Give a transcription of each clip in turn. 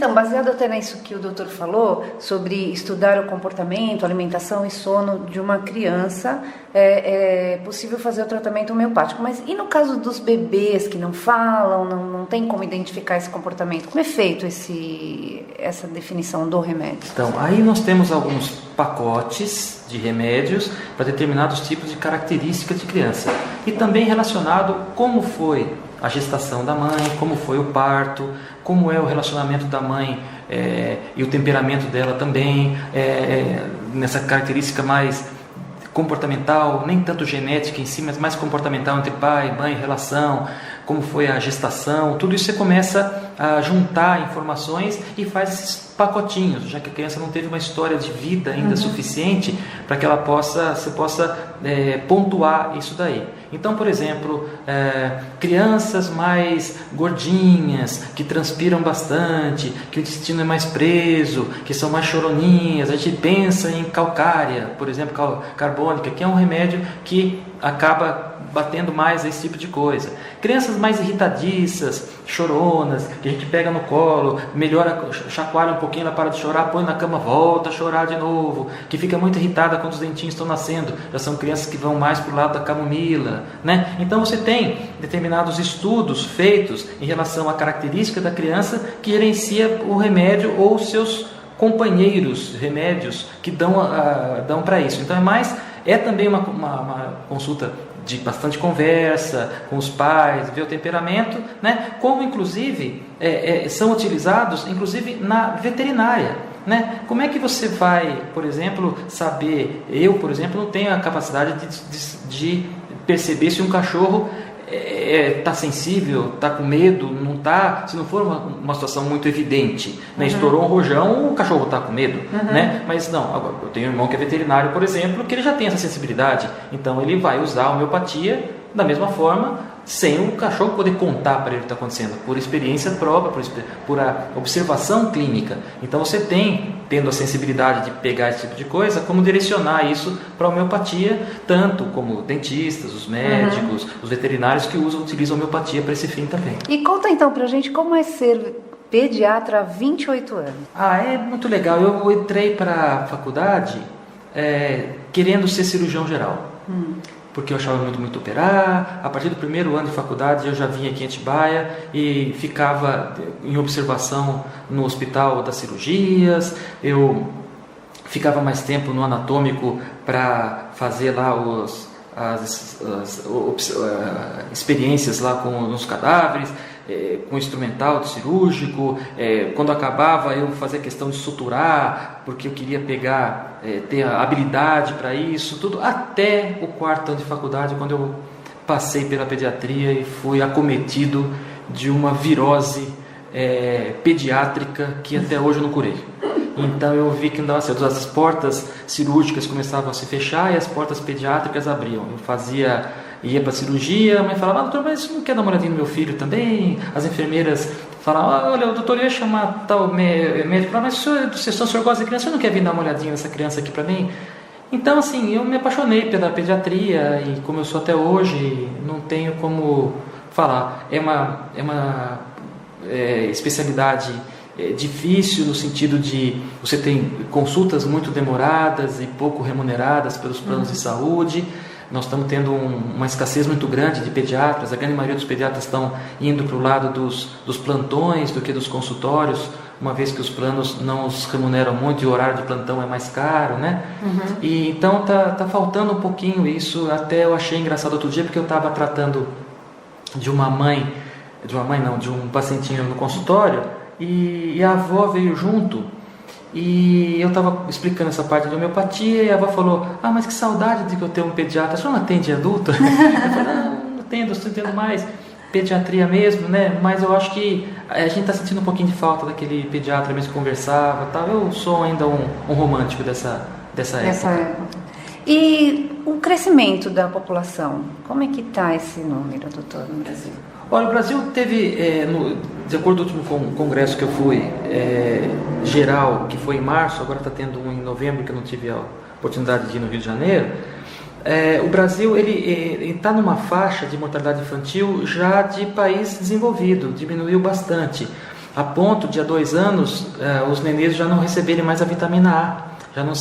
Então, baseado até nisso que o doutor falou, sobre estudar o comportamento, alimentação e sono de uma criança, é possível fazer o tratamento homeopático. Mas e no caso dos bebês que não falam, não tem como identificar esse comportamento? Como é feito essa definição do remédio? Então, aí nós temos alguns pacotes de remédios para determinados tipos de características de criança. E também relacionado como foi a gestação da mãe, como foi o parto, como é o relacionamento da mãe e o temperamento dela também, nessa característica mais comportamental, nem tanto genética em si, mas mais comportamental entre pai, mãe, relação, como foi a gestação, tudo isso você começa a juntar informações e faz esses pacotinhos, já que a criança não teve uma história de vida ainda suficiente para que você possa pontuar isso daí. Então, por exemplo, crianças mais gordinhas, que transpiram bastante, que o intestino é mais preso, que são mais choroninhas, a gente pensa em calcária, por exemplo, carbônica, que é um remédio que acaba batendo mais esse tipo de coisa. Crianças mais irritadiças, choronas, que a gente pega no colo, melhora, chacoalha um pouquinho, ela para de chorar, põe na cama, volta a chorar de novo, que fica muito irritada quando os dentinhos estão nascendo, já são crianças que vão mais para o lado da camomila, né? Então você tem determinados estudos feitos em relação à característica da criança que gerencia o remédio ou seus companheiros remédios que dão para isso. Então é também uma consulta de bastante conversa com os pais, ver o temperamento, né? Como inclusive são utilizados inclusive na veterinária, né? Como é que você vai, por exemplo, saber? Eu, por exemplo, não tenho a capacidade de perceber se um cachorro está sensível, está com medo, não está, se não for uma situação muito evidente, né? Estourou um rojão, o cachorro está com medo, né? Mas não, agora, eu tenho um irmão que é veterinário, por exemplo, que ele já tem essa sensibilidade, então ele vai usar a homeopatia da mesma forma, sem o cachorro poder contar para ele o que está acontecendo, por experiência própria, por a observação clínica. Então você tendo a sensibilidade de pegar esse tipo de coisa, como direcionar isso para a homeopatia, tanto como dentistas, os médicos, os veterinários que utilizam a homeopatia para esse fim também. E conta então pra gente como é ser pediatra há 28 anos. É muito legal. Eu entrei para a faculdade querendo ser cirurgião geral. Porque eu achava muito operar. A partir do primeiro ano de faculdade eu já vinha aqui em Atibaia e ficava em observação no hospital das cirurgias, eu ficava mais tempo no anatômico para fazer lá as experiências lá com os cadáveres, com instrumental cirúrgico. Quando acabava eu fazia questão de suturar, porque eu queria ter a habilidade para isso, tudo até o quarto ano de faculdade, quando eu passei pela pediatria e fui acometido de uma virose pediátrica que até hoje eu não curei. Então eu vi que não dava certo, as portas cirúrgicas começavam a se fechar e as portas pediátricas abriam. Ia para a cirurgia, a mãe falava: doutor, mas você não quer dar uma olhadinha no meu filho também? As enfermeiras falavam: olha, o doutor ia chamar tal médico, mas se o senhor gosta de criança, você não quer vir dar uma olhadinha nessa criança aqui para mim? Então, assim, eu me apaixonei pela pediatria e como eu sou até hoje, não tenho como falar. É uma especialidade difícil no sentido de você tem consultas muito demoradas e pouco remuneradas pelos planos de saúde. Nós estamos tendo uma escassez muito grande de pediatras. A grande maioria dos pediatras estão indo para o lado dos plantões do que dos consultórios, uma vez que os planos não os remuneram muito e o horário de plantão é mais caro, né? E então tá faltando um pouquinho isso. Até eu achei engraçado outro dia, porque eu estava tratando de um pacientinho no consultório e a avó veio junto. E eu estava explicando essa parte de homeopatia e a avó falou: mas que saudade de que eu tenho um pediatra, a senhora não atende adulto? Eu falei: não atendo, estou entendendo mais pediatria mesmo, né? Mas eu acho que a gente está sentindo um pouquinho de falta daquele pediatra mesmo que conversava, tal. Eu sou ainda um romântico dessa época. E o crescimento da população, como é que está esse número, doutor, no Brasil? Olha, o Brasil teve, de acordo com o último congresso que eu fui, geral, que foi em março, agora está tendo um em novembro, que eu não tive a oportunidade de ir no Rio de Janeiro. O Brasil ele está numa faixa de mortalidade infantil já de país desenvolvido, diminuiu bastante. a ponto de há 2 anos os nenês já não receberem mais a vitamina A, já não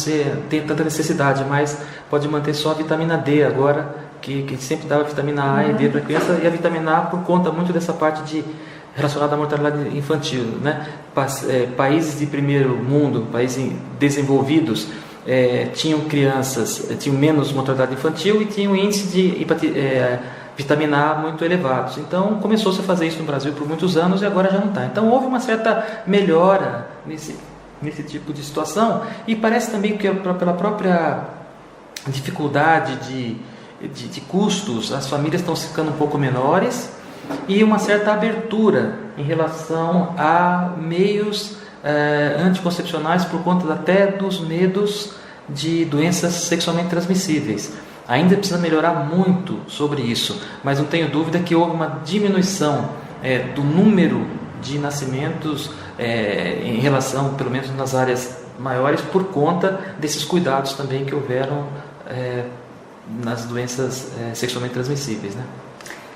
tem tanta necessidade, mas pode manter só a vitamina D agora, que sempre dava vitamina A e D para a criança, e a vitamina A por conta muito dessa parte relacionada à mortalidade infantil, né? Países de primeiro mundo, países desenvolvidos, tinham menos mortalidade infantil e tinham índice de vitamina A muito elevados. Então começou-se a fazer isso no Brasil por muitos anos e agora já não está. Então houve uma certa melhora nesse tipo de situação, e parece também que pela própria dificuldade de custos, as famílias estão ficando um pouco menores, e uma certa abertura em relação a meios anticoncepcionais por conta até dos medos de doenças sexualmente transmissíveis. Ainda precisa melhorar muito sobre isso, mas não tenho dúvida que houve uma diminuição do número de nascimentos em relação, pelo menos nas áreas maiores, por conta desses cuidados também que houveram nas doenças sexualmente transmissíveis, né?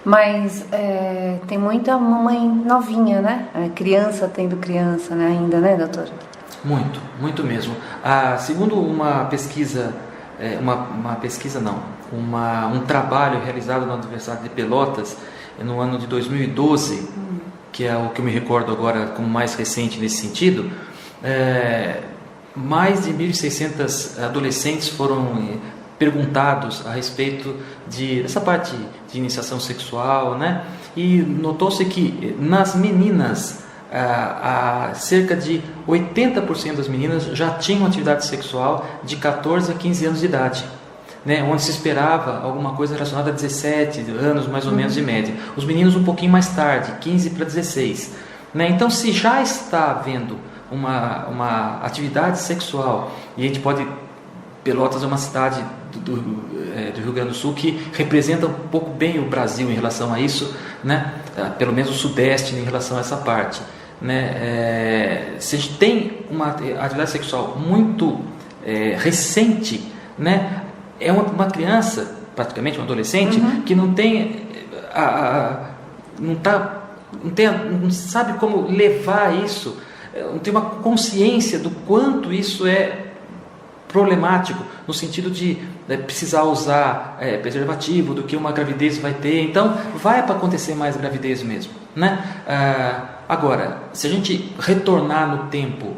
Mas tem muita mamãe novinha, né? Criança tendo criança, né? Ainda, né, doutor? Muito, muito mesmo. Segundo uma pesquisa, um trabalho realizado na Universidade de Pelotas no ano de 2012, que é o que eu me recordo agora como mais recente nesse sentido, mais de 1.600 adolescentes foram perguntados a respeito dessa parte de iniciação sexual, né? E notou-se que nas meninas, cerca de 80% das meninas já tinham atividade sexual de 14 a 15 anos de idade, né? Onde se esperava alguma coisa relacionada a 17 anos, mais ou menos, de média. Os meninos um pouquinho mais tarde, 15 para 16. Né? Então, se já está havendo uma atividade sexual, e a gente pode... Pelotas é uma cidade do Rio Grande do Sul que representa um pouco bem o Brasil em relação a isso, né? Pelo menos o Sudeste em relação a essa parte, né? Se a gente tem uma atividade sexual muito recente, né? É uma criança, praticamente um adolescente, que não sabe como levar isso, não tem uma consciência do quanto isso é problemático, no sentido de precisar usar preservativo, do que uma gravidez vai ter. Então vai para acontecer mais gravidez mesmo, né? Agora, se a gente retornar no tempo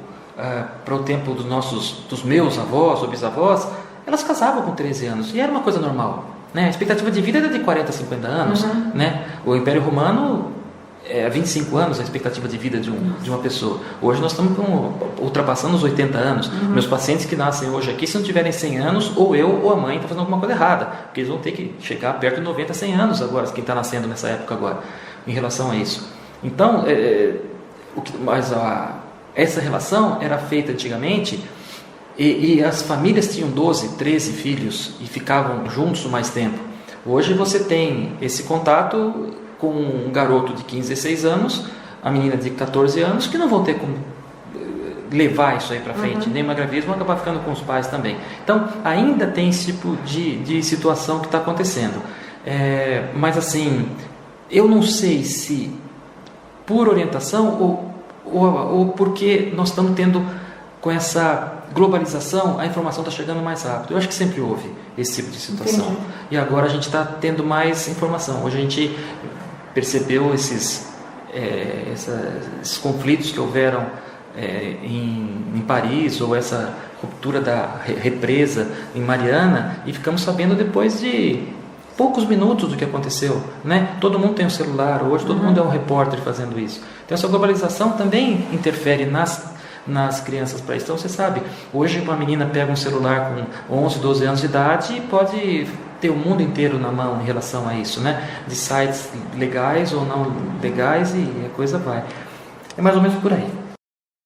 para o tempo dos meus avós ou bisavós, elas casavam com 13 anos e era uma coisa normal, né? A expectativa de vida era de 40 a 50 anos, né? O Império Romano 25 anos a expectativa de vida de uma pessoa. Hoje nós estamos ultrapassando os 80 anos. Meus pacientes que nascem hoje aqui, se não tiverem 100 anos, ou eu ou a mãe está fazendo alguma coisa errada, porque eles vão ter que chegar perto de 90, 100 anos agora, quem está nascendo nessa época agora, em relação a isso. Então, essa relação era feita antigamente, e as famílias tinham 12, 13 filhos e ficavam juntos mais tempo. Hoje você tem esse contato com um garoto de 15, 16 anos, a menina de 14 anos, que não vão ter como levar isso aí para frente, nem uma gravidez, vão acabar ficando com os pais também. Então, ainda tem esse tipo de situação que está acontecendo. Mas assim, eu não sei se por orientação ou porque nós estamos tendo, com essa globalização, a informação está chegando mais rápido. Eu acho que sempre houve esse tipo de situação. Entendi. E agora a gente está tendo mais informação. Hoje a gente percebeu esses conflitos que houveram em Paris, ou essa ruptura da represa em Mariana, e ficamos sabendo depois de poucos minutos do que aconteceu, né? Todo mundo tem um celular hoje, todo mundo é um repórter fazendo isso. Então essa globalização também interfere nas crianças para isso. Então você sabe, hoje uma menina pega um celular com 11, 12 anos de idade e pode ter o mundo inteiro na mão em relação a isso, né? De sites legais ou não legais, e a coisa vai. É mais ou menos por aí.